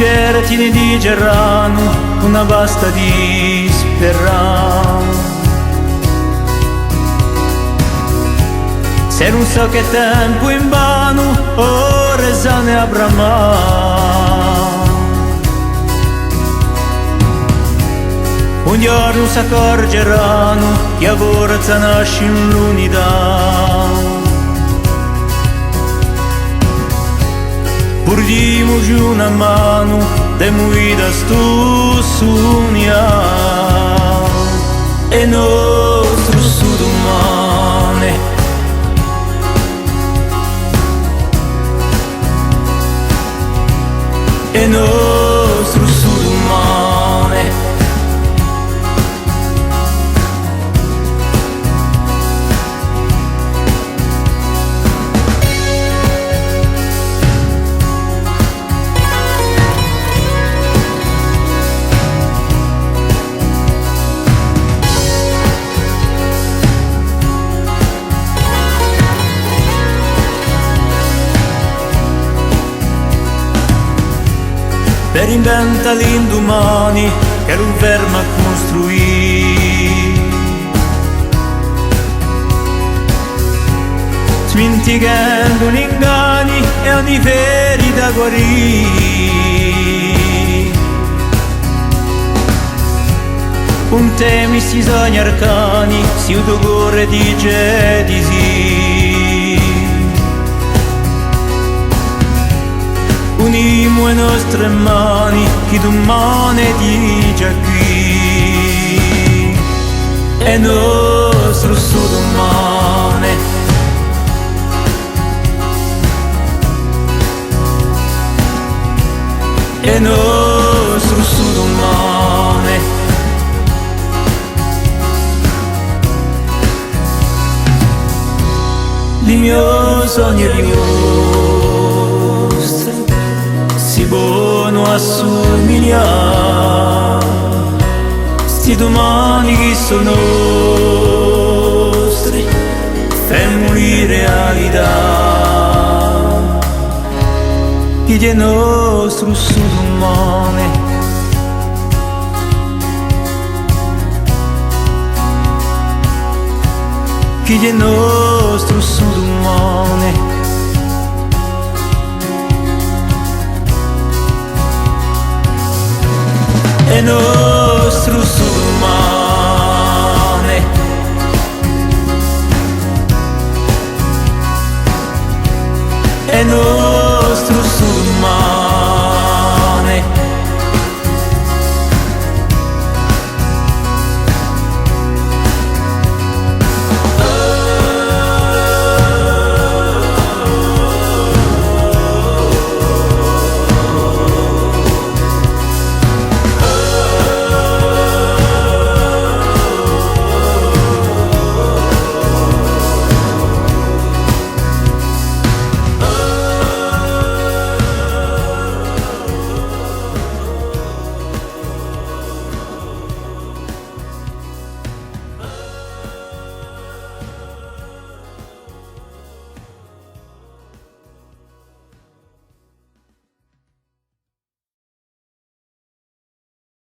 certi ne digeranno una vasta di speranza. Se non so che tempo in vano ora esame avrà mai. Un giorno si accorgeranno che a forza nasce in l'unità. Pordiamoci una mano, demuida stu sunia e nostro sudomane. E nostro sudomane. Per inventa l'indomani che non ferma a costruire, smenticando gli inganni e ogni ferita guarire. Con te mi si sogni arcani, si udogore dice di sì. Unimo le nostre mani, chi domani dice qui. È nostro sudomane. È nostro sudomane. Il mio sogno è si buono assomigliare, sti domani che sono nostri, fermi realtà, chi è nostro sudomane. Chi è nostro sudomane. E